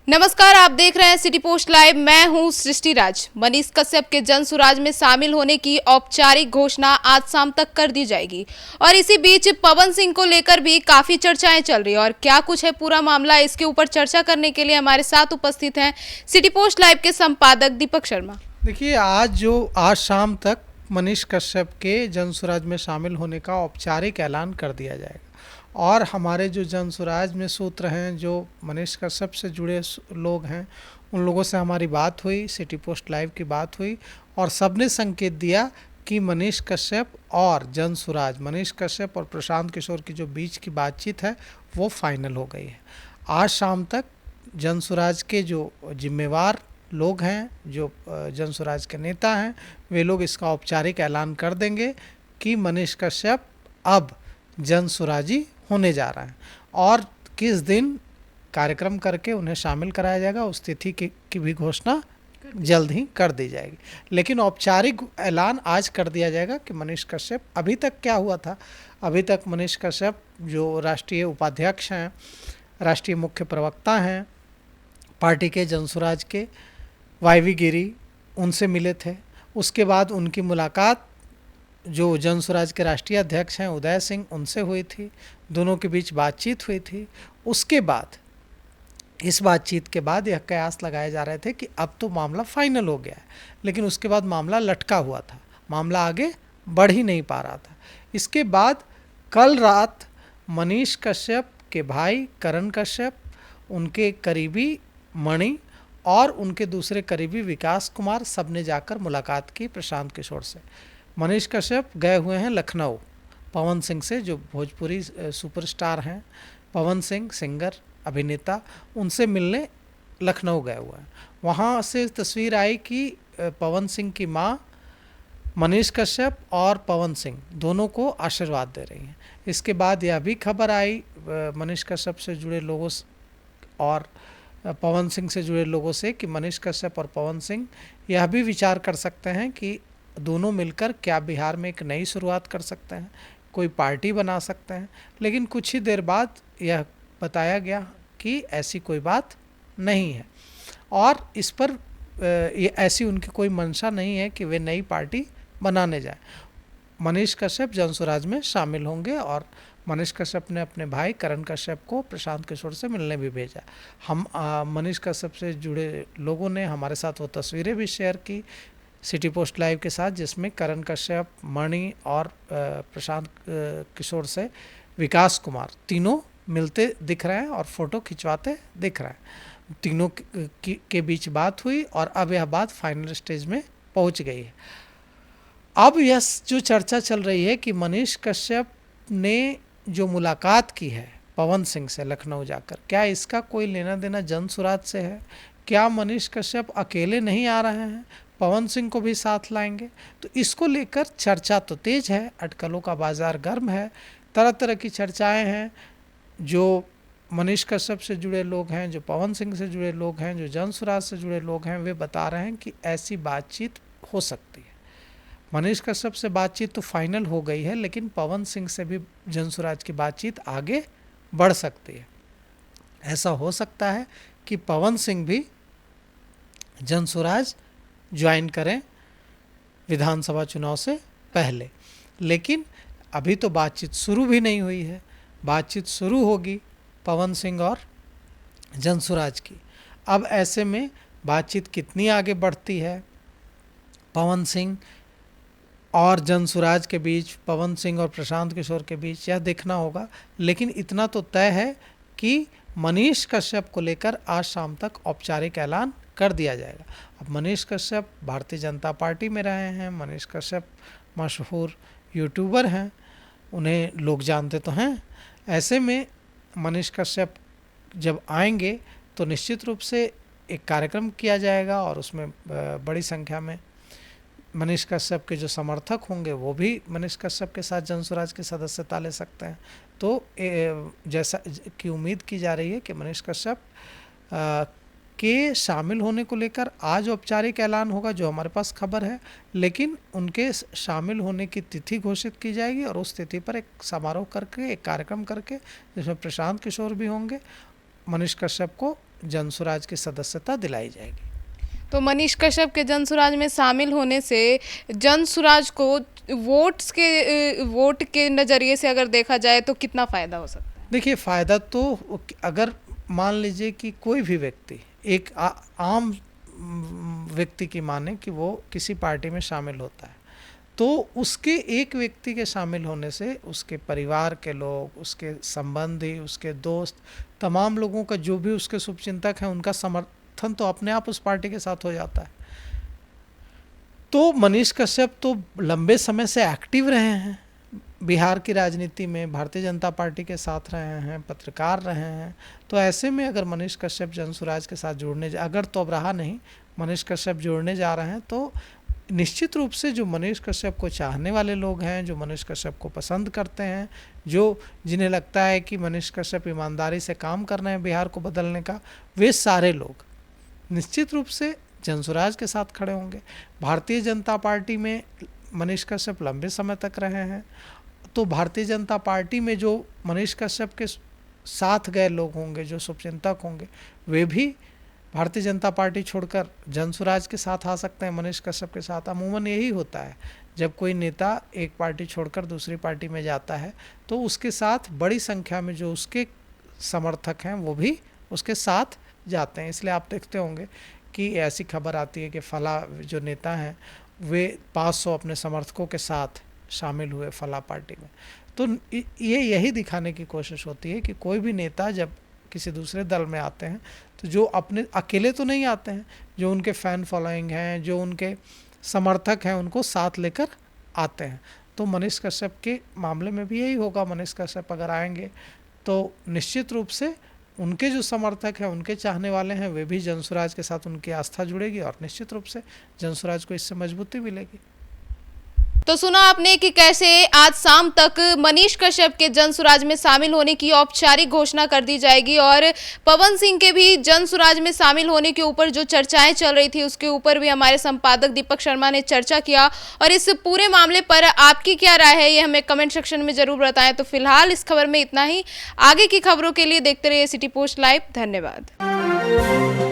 नमस्कार, आप देख रहे हैं सिटी पोस्ट लाइव। मैं हूं सृष्टि राज। मनीष कश्यप के जन सुराज में शामिल होने की औपचारिक घोषणा आज शाम तक कर दी जाएगी और इसी बीच पवन सिंह को लेकर भी काफी चर्चाएं चल रही है। और क्या कुछ है पूरा मामला, इसके ऊपर चर्चा करने के लिए हमारे साथ उपस्थित हैं सिटी पोस्ट लाइव के संपादक दीपक शर्मा। देखिए, आज शाम तक मनीष कश्यप के जन सुराज में शामिल होने का औपचारिक ऐलान कर दिया जाएगा और हमारे जो जन सुराज में सूत्र हैं, जो मनीष कश्यप से जुड़े लोग हैं, उन लोगों से हमारी बात हुई, सिटी पोस्ट लाइव की बात हुई और सबने संकेत दिया कि मनीष कश्यप और जन सुराज, मनीष कश्यप और प्रशांत किशोर की जो बीच की बातचीत है वो फाइनल हो गई है। आज शाम तक जन सुराज के जो जिम्मेवार लोग हैं, जो जन सुराज के नेता हैं, वे लोग इसका औपचारिक ऐलान कर देंगे कि मनीष कश्यप अब जन सुराजी होने जा रहा है और किस दिन कार्यक्रम करके उन्हें शामिल कराया जाएगा, उस तिथि की भी घोषणा जल्द ही कर दी जाएगी। लेकिन औपचारिक ऐलान आज कर दिया जाएगा कि मनीष कश्यप, अभी तक क्या हुआ था, अभी तक मनीष कश्यप जो राष्ट्रीय उपाध्यक्ष हैं, राष्ट्रीय मुख्य प्रवक्ता हैं पार्टी के जनसुराज के, वाईवी गिरी, उनसे मिले थे। उसके बाद उनकी मुलाकात जो जनसुराज के राष्ट्रीय अध्यक्ष हैं उदय सिंह, उनसे हुई थी, दोनों के बीच बातचीत हुई थी। उसके बाद इस बातचीत के बाद यह कयास लगाए जा रहे थे कि अब तो मामला फाइनल हो गया है, लेकिन उसके बाद मामला लटका हुआ था, मामला आगे बढ़ ही नहीं पा रहा था। इसके बाद कल रात मनीष कश्यप के भाई करण कश्यप, उनके करीबी मणि और उनके दूसरे करीबी विकास कुमार, सब ने जाकर मुलाकात की प्रशांत किशोर से। मनीष कश्यप गए हुए हैं लखनऊ पवन सिंह से, जो भोजपुरी सुपरस्टार हैं, पवन सिंह सिंगर अभिनेता, उनसे मिलने लखनऊ गए हुए हैं। वहाँ से तस्वीर आई कि पवन सिंह की माँ मनीष कश्यप और पवन सिंह दोनों को आशीर्वाद दे रही हैं। इसके बाद यह भी खबर आई मनीष कश्यप से जुड़े लोगों और पवन सिंह से जुड़े लोगों से कि मनीष कश्यप और पवन सिंह यह भी विचार कर सकते हैं कि दोनों मिलकर क्या बिहार में एक नई शुरुआत कर सकते हैं, कोई पार्टी बना सकते हैं। लेकिन कुछ ही देर बाद यह बताया गया कि ऐसी कोई बात नहीं है और इस पर ऐसी उनकी कोई मंशा नहीं है कि वे नई पार्टी बनाने जाए। मनीष कश्यप जनसुराज में शामिल होंगे और मनीष कश्यप ने अपने भाई करण कश्यप को प्रशांत किशोर से मिलने भी भेजा। हम मनीष कश्यप से जुड़े लोगों ने हमारे साथ वो तस्वीरें भी शेयर की सिटी पोस्ट लाइव के साथ, जिसमें करण कश्यप, मणि और प्रशांत किशोर से विकास कुमार तीनों मिलते दिख रहे हैं और फोटो खिंचवाते दिख रहे हैं। तीनों के बीच बात हुई और अब यह बात फाइनल स्टेज में पहुंच गई है। अब यह जो चर्चा चल रही है कि मनीष कश्यप ने जो मुलाकात की है पवन सिंह से लखनऊ जाकर, क्या इसका कोई लेना देना जन सुराज से है? क्या मनीष कश्यप अकेले नहीं आ रहे हैं, पवन सिंह को भी साथ लाएंगे? तो इसको लेकर चर्चा तो तेज है, अटकलों का बाजार गर्म है, तरह तरह की चर्चाएं हैं। जो मनीष कश्यप से जुड़े लोग हैं, जो पवन सिंह से जुड़े लोग हैं, जो जन सुराज से जुड़े लोग हैं, वे बता रहे हैं कि ऐसी बातचीत हो सकती है। मनीष कश्यप से बातचीत तो फाइनल हो गई है, लेकिन पवन सिंह से भी जनसुराज की बातचीत आगे बढ़ सकती है। ऐसा हो सकता है कि पवन सिंह भी जनसुराज ज्वाइन करें विधानसभा चुनाव से पहले, लेकिन अभी तो बातचीत शुरू भी नहीं हुई है। बातचीत शुरू होगी पवन सिंह और जनसुराज की। अब ऐसे में बातचीत कितनी आगे बढ़ती है पवन सिंह और जनसुराज के बीच, पवन सिंह और प्रशांत किशोर के बीच, यह देखना होगा। लेकिन इतना तो तय है कि मनीष कश्यप को लेकर आज शाम तक औपचारिक ऐलान कर दिया जाएगा। अब मनीष कश्यप भारतीय जनता पार्टी में रहे हैं, मनीष कश्यप मशहूर यूट्यूबर हैं, उन्हें लोग जानते तो हैं। ऐसे में मनीष कश्यप जब आएंगे तो निश्चित रूप से एक कार्यक्रम किया जाएगा और उसमें बड़ी संख्या में मनीष कश्यप के जो समर्थक होंगे वो भी मनीष कश्यप के साथ जनसुराज की सदस्यता ले सकते हैं। तो जैसा कि उम्मीद की जा रही है कि मनीष कश्यप के शामिल होने को लेकर आज औपचारिक ऐलान होगा, जो हमारे पास खबर है, लेकिन उनके शामिल होने की तिथि घोषित की जाएगी और उस तिथि पर एक समारोह करके, एक कार्यक्रम करके, जिसमें प्रशांत किशोर भी होंगे, मनीष कश्यप को जनसुराज की सदस्यता दिलाई जाएगी। तो मनीष कश्यप के जनसुराज में शामिल होने से जनसुराज को वोट के नज़रिए से अगर देखा जाए तो कितना फ़ायदा हो सकता है? देखिए, फ़ायदा तो अगर मान लीजिए कि कोई भी व्यक्ति एक आम व्यक्ति की माने कि वो किसी पार्टी में शामिल होता है, तो उसके एक व्यक्ति के शामिल होने से उसके परिवार के लोग, उसके संबंधी, उसके दोस्त, तमाम लोगों का, जो भी उसके शुभचिंतक हैं, उनका समर्थन तो अपने आप उस पार्टी के साथ हो जाता है। तो मनीष कश्यप तो लंबे समय से एक्टिव रहे हैं बिहार की राजनीति में, भारतीय जनता पार्टी के साथ रहे हैं, पत्रकार रहे हैं। तो ऐसे में अगर मनीष कश्यप जनसुराज के साथ अगर तो अब रहा नहीं, मनीष कश्यप जुड़ने जा रहे हैं, तो निश्चित रूप से जो मनीष कश्यप को चाहने वाले लोग हैं, जो मनीष कश्यप को पसंद करते हैं, जिन्हें लगता है कि मनीष कश्यप ईमानदारी से काम कर रहे हैं बिहार को बदलने का, वे सारे लोग निश्चित रूप से जनसुराज के साथ खड़े होंगे। भारतीय जनता पार्टी में मनीष कश्यप लंबे समय तक रहे हैं, तो भारतीय जनता पार्टी में जो मनीष कश्यप के साथ गए लोग होंगे, जो शुभचिंतक होंगे, वे भी भारतीय जनता पार्टी छोड़कर जनसुराज के साथ आ सकते हैं, मनीष कश्यप के साथ। अमूमन यही होता है, जब कोई नेता एक पार्टी छोड़कर दूसरी पार्टी में जाता है तो उसके साथ बड़ी संख्या में जो उसके समर्थक हैं वो भी उसके साथ जाते हैं। इसलिए आप देखते होंगे कि ऐसी खबर आती है कि फला जो नेता हैं वे 500 अपने समर्थकों के साथ शामिल हुए फला पार्टी में। तो यही दिखाने की कोशिश होती है कि कोई भी नेता जब किसी दूसरे दल में आते हैं तो जो अपने अकेले तो नहीं आते हैं, जो उनके फ़ैन फॉलोइंग हैं, जो उनके समर्थक हैं, उनको साथ लेकर आते हैं। तो मनीष कश्यप के मामले में भी यही होगा। मनीष कश्यप अगर आएंगे तो निश्चित रूप से उनके जो समर्थक हैं, उनके चाहने वाले हैं, वे भी जनसुराज के साथ उनकी आस्था जुड़ेगी और निश्चित रूप से जनसुराज को इससे मजबूती मिलेगी। तो सुना आपने कि कैसे आज शाम तक मनीष कश्यप के जनसुराज में शामिल होने की औपचारिक घोषणा कर दी जाएगी और पवन सिंह के भी जनसुराज में शामिल होने के ऊपर जो चर्चाएं चल रही थी उसके ऊपर भी हमारे संपादक दीपक शर्मा ने चर्चा किया। और इस पूरे मामले पर आपकी क्या राय है ये हमें कमेंट सेक्शन में जरूर बताएं। तो फिलहाल इस खबर में इतना ही। आगे की खबरों के लिए देखते रहिए सिटी पोस्ट लाइव। धन्यवाद।